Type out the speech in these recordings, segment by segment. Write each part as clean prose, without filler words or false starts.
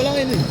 malaki nun.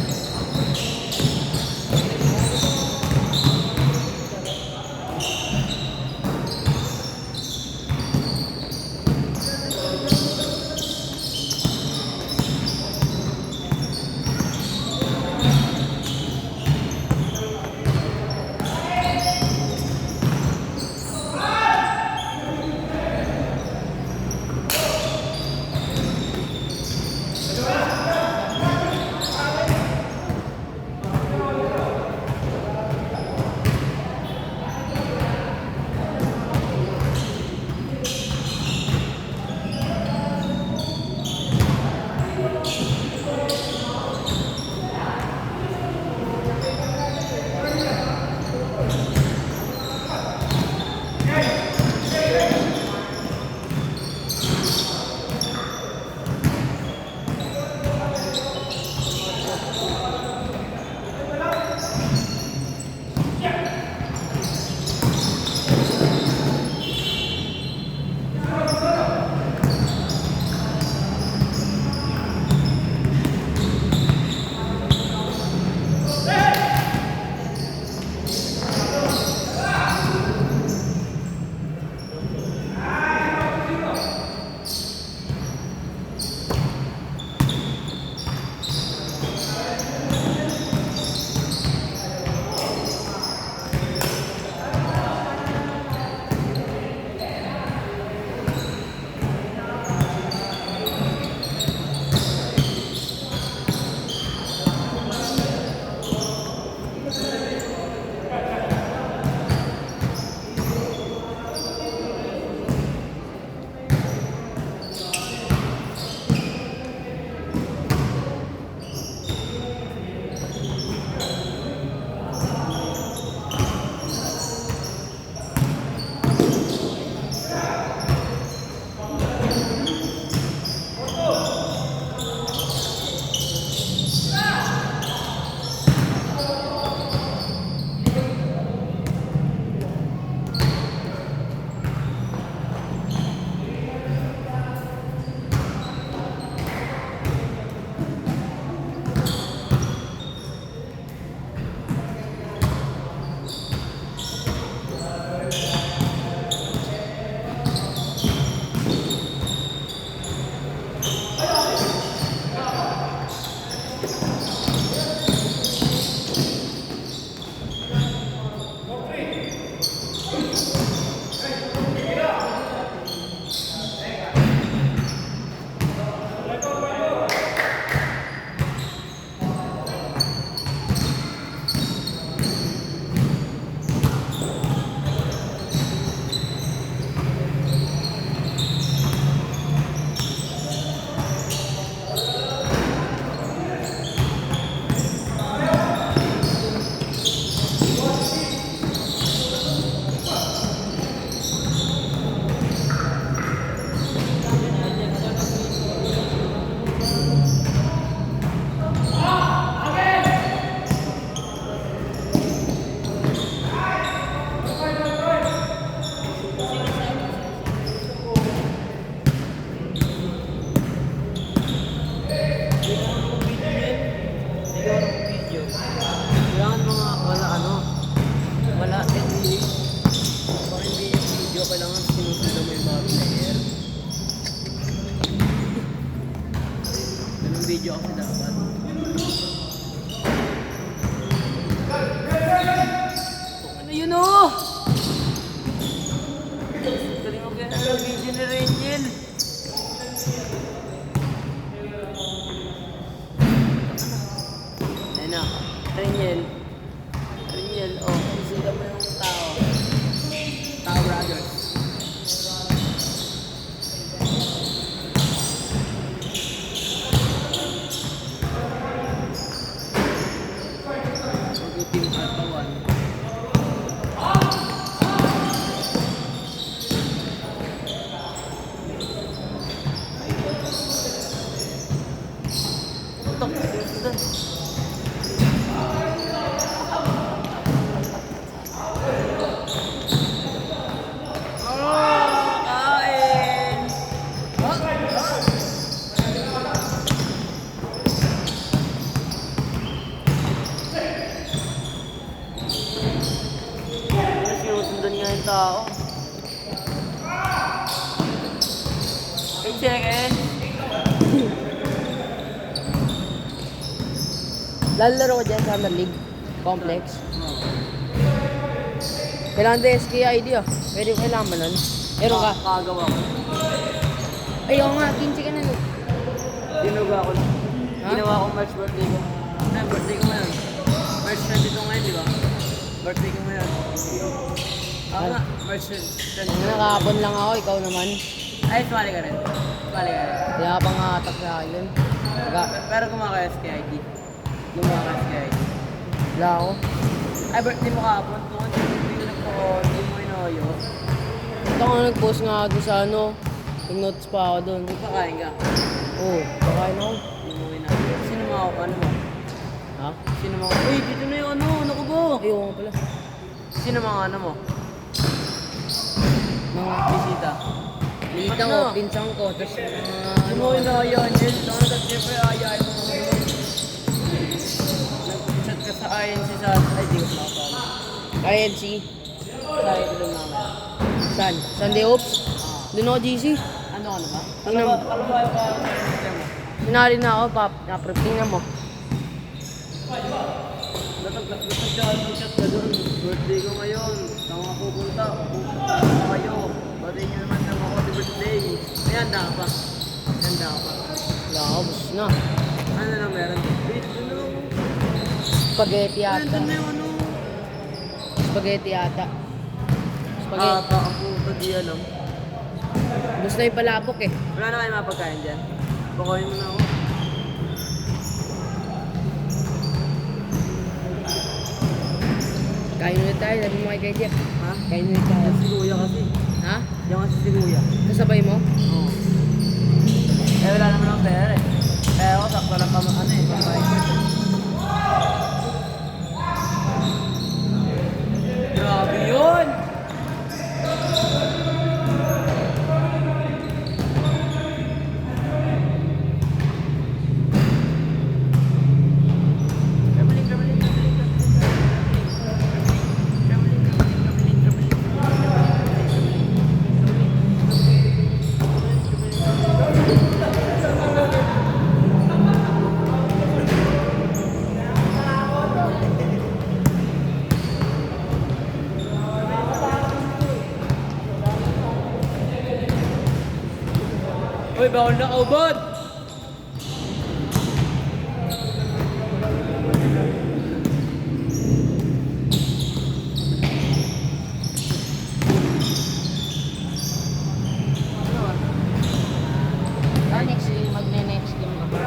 Video ako dapat. Ano yun oh? Galing mo kaya ng video ni Rangel. Ayun na. Rangel. Rangel, oh. Sila mo yung tao. Tao Brothers. Lalaro ko dyan sa Summer League. Complex. Oo. Kailangan din SK ID ah. Pwede kailangan mo nun. Meron ka. Kagawa ko. Ayaw nga, 15 ka na no. Dinuga ko lang. Ha? Ginawa ko March birthday ko. Ay, birthday ko ngayon. March 22 ngayon, di ba? Birthday ko ngayon. Ako nga, March 22. Nakakapon lang ako, ikaw naman. Ay, sumali ka rin. Sumali ka rin. Kaya ka pang hatak sa akin dun. Wala. Pero gumawa ka SKID. Gumawa ka SKID. Wala ako. Ay, birthday mo kahapon. Kung hindi ko nagpo-on, hindi mo inoyo. Ito nga nag-post nga ako sa ano. Nag-notes pa ako dun. Magpakain ka. Oo, pakain ako. Hindi mo inoyo. Sino mga ano mo? Ha? Sino mga... Uy, dito na yung ano. Naku ba? Ayaw nga pala. Sino mga ano mo? Mga Bisita. Lita ko, pinsang ko, tapos Hindi mo inoyo. Yes, ano ka siyempre ayayin mo. Nag-chat ka sa INC sa... Ay, di ko nakapala. INC. Sa ito lang namin. Saan? Sunday Hopes? Doon ako GC. Ano ka na ba? Tingnan mo. Ano ba yung system mo? Sinali na ako, pap. Naprep, tingnan mo. Nag-chat ka doon. Birthday ko ngayon. Saan nga pupunta? Pupunta kayo. Bati niyo naman ng ako di birthday. Ay, handa ka pa. Handa ka pa. Wala ako, bus na. Ano na meron? Wait, ano? Spaghetti Ano ata. na yung ano? Spaghetti ata. Ah, Spaghetti. baka puto di alam. Bus na yung palabok eh. Wala na kayo mapagkain dyan. Pakuhin mo na ako. Kain ulit tayo, sabi mo kay Jeff. Ha? Kain ulit tayo. Yan si Kuya kasi. Ha? Yan kasi si Kuya. Kasabay mo? Oo. Eh, wala naman akong pera eh. Kaya ako, sakto lang pa ano eh, pambayad ko. Grabe yun! Uy, bawal na kaubad! Next game, magne-next game ka ba?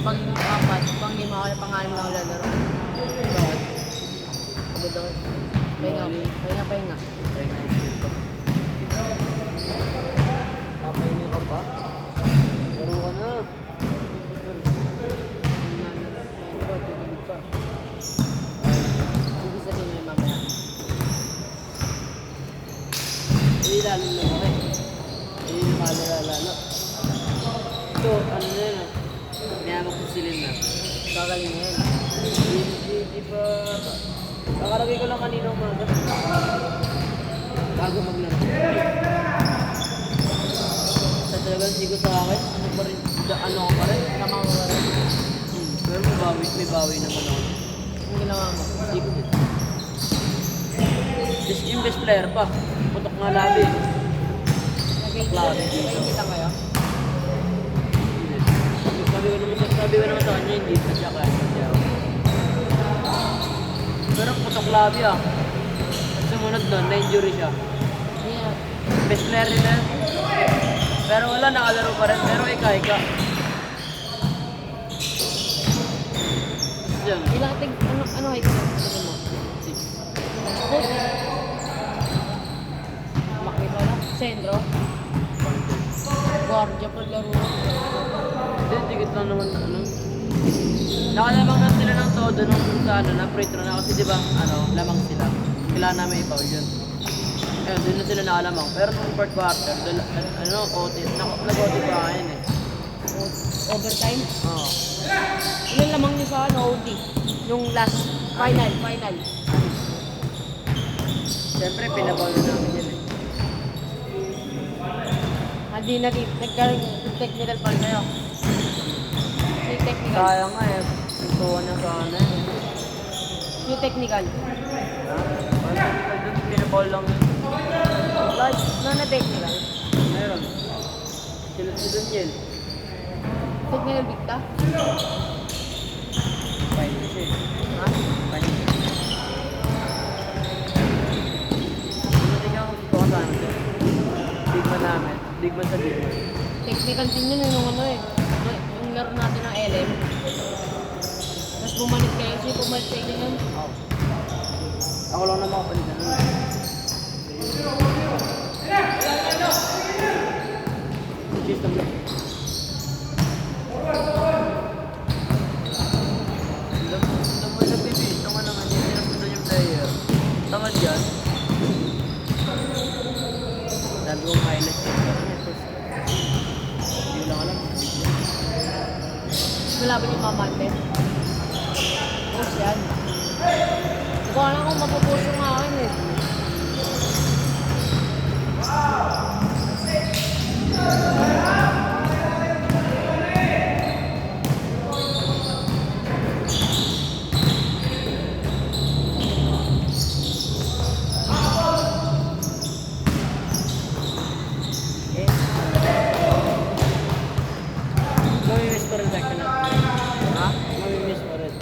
Pag apat, pag lima ako, pangalim na ako lalaro. Bakit? Pagod ako. Pahinga. Papainin ka pa? Laro ka na. Sige sabihin mo yung mamaya. Hindi lalo na ako eh. Hindi nakalala. Ito, ano na yun ah. Mayamag ko silin na. Gagaling na yan. Di ba... Kakalagay ko lang kanina umaga. Bago maglaro. Sa talagang sigo sa akin, ano pa rin, ano ko pa rin, tama ko pa rin. Pero may bawi naman ako. Ang ginawa mo? Sigo din. Yung best player pa. Putok nga labi. Nagkikita kayo? Sabi ko naman sa kanya, hindi pa siya kaya siya. Pero putok labi ah. At sumunod doon, na-injury siya. Yeah. Best player rin na yun. Pero wala, nakalaro pa rin. Pero ika-ika. Yan. Ilang tig, ano height mo? Sabi mo? 6. Makita na. Sentro. Guardia pa laro. Hindi, tikit lang naman ano. Nakalamang na sila ng todo nung sa ano, na free throw na kasi di ba, ano, lamang sila. Kailangan namin i-foul yun. Ayun, doon na sila nakalamang. Pero nung fourth quarter, ano, nag-OT pa kain eh. Overtime? Oo. Ilan lamang niyo sa ano, OT? Yung last, final. Siyempre, pinabaw na namin yun eh. Hindi nagkaroon technical pa kayo. May technical. Kaya nga eh. Tuwa na sana eh. Yung technical. Ha? Parang doon, pinaball lang yun. Like, na technical. Meron. Sila si Daniel. Technical Victa. Fine siya eh. Ha? Fine siya. Bumating ako dito kasama siya. Bigman namin. Bigman sa Bigman. Technical din yun yung ano eh. Yung laro natin ng LM. Tapos bumalik kayo. Sino bumalik sa inyo nun? Ako. Ako lang na makapalitan nun. System lang. Alam mo, nagpipis. Tama naman yun. Sinasundan yung player. Tamad yan. Sabi ko highlight yun. Hindi ko lang alam. Malaban yung mamante. Push yan. Hindi ko alam kung mapupush yung akin eh. Eh. Mamimiss pa rin back na. Ha? Mamimiss pa rin.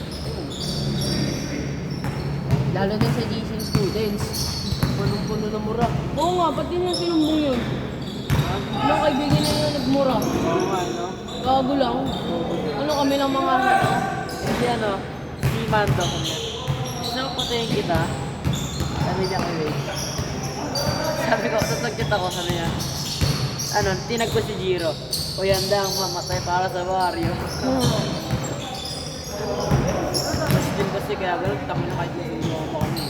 Lalo din sa GC students. Punong-puno na mura. Oo nga, ba't din yung sinumbong yun? Anong kaibigan na yun nagmura? Oo nga, no? Gago lang. Ano kami lang mga ano? Kasi ano, si Mando ko niya. Gusto ko patayin kita. Sabi niya kay Wade. Sabi ko, tatagkit ako, sabi niya. Ano, tinag ko si Jiro. O yan daw, mamatay para sa baryo. Mas din kasi kaya gano'n, tako na kahit nasunuwa pa kami.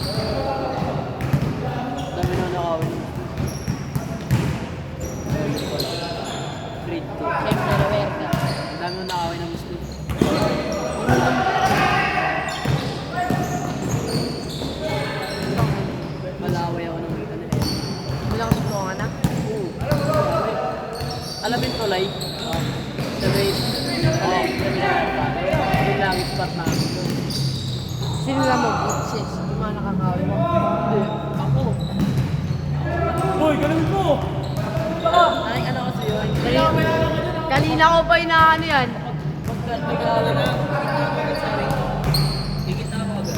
Dami na nakawin. Grade 2. Siyempre, Roberta. Dami na nakawin ng Muslim. Malaway ako ng mga nila. Wala kang gusto anak. Oo. Alam mo yung tulay? Sa grade. Oo, yung langit spot namin doon. Sino lang mo? Bitches. Yung mga nakakawi mo. Hindi, ako. Hoy, galing mo! Ay, ano kasi yun? Kanina ko pa inaano yan. Pagkakala na, ikita mo agad.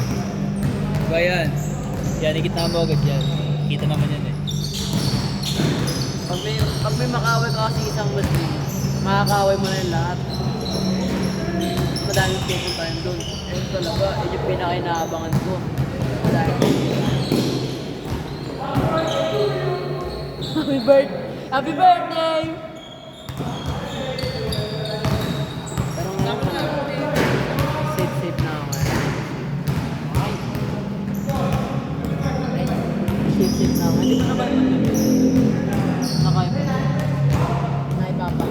Ba yan? Yan, ikita mo agad yan. Kita naman yan eh. Pag may makaway ka kasi isang Muslim, makakaway mo na yung lahat. Madaming pupuntahan doon. Ayun talaga, yun yung pinaka-inaabangan ko. Madaming Happy birthday! Happy birthday! Pero ngayon, safe na ako. Safe na ako. Hindi mo naman nakaya pa. Nay, papa.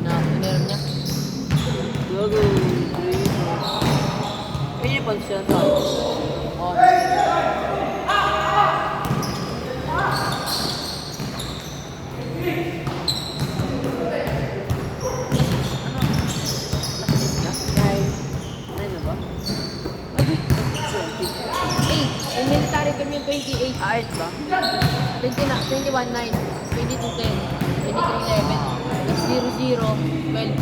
Iniram niya. Gago. Pinipag siya sa Oh. Guys. Ano na ba? Hey, yung military kami yung 28. Ayos ba? 21-9, 22-10, 23-11, tapos 0-0, 12.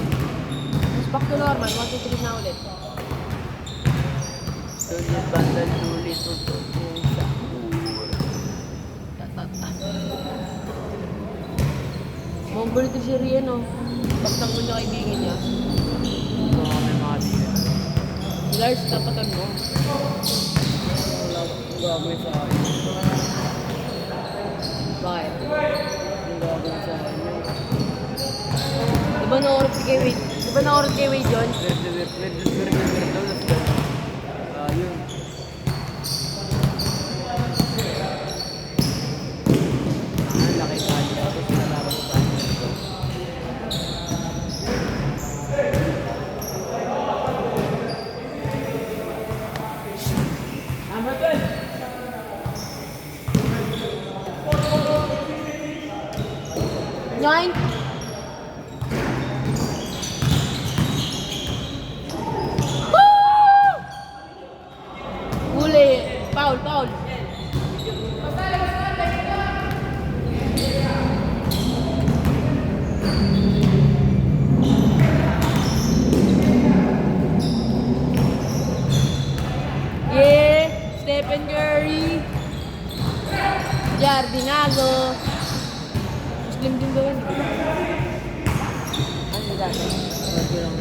Tapos back to normal, 1-2-3 na ulit. Doon yung bandal tulit. Mongol ito si Rian, oh. Pagtanggol niya kaibigan niya. Ito kami mga tiga. Si Lars, tapatan mo. Wala akong gagawin sa akin. Bakit? Ang gagawin sa akin yun. Diba na-orot kay Wade? Diba na-orot kay Wade yun? Yun. Ang laki kali. Tapos nalaban ko sa akin. Hamilton! 9? Woo! Jardinado. Muslim din ba yun? Ano yung dati? Bago lang.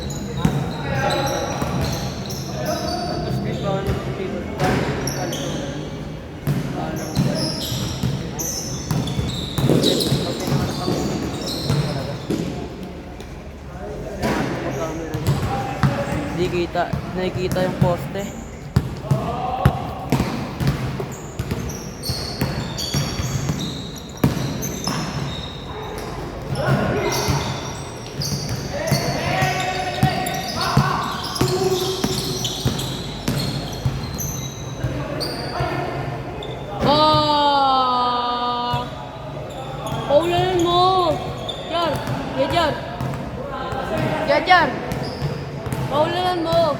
Tapos may paano kung dito. Hindi kita, nakikita yung poste. Ah! Paulanan mo! Jar! Jar! Jar! Paulanan mo!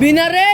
Binare!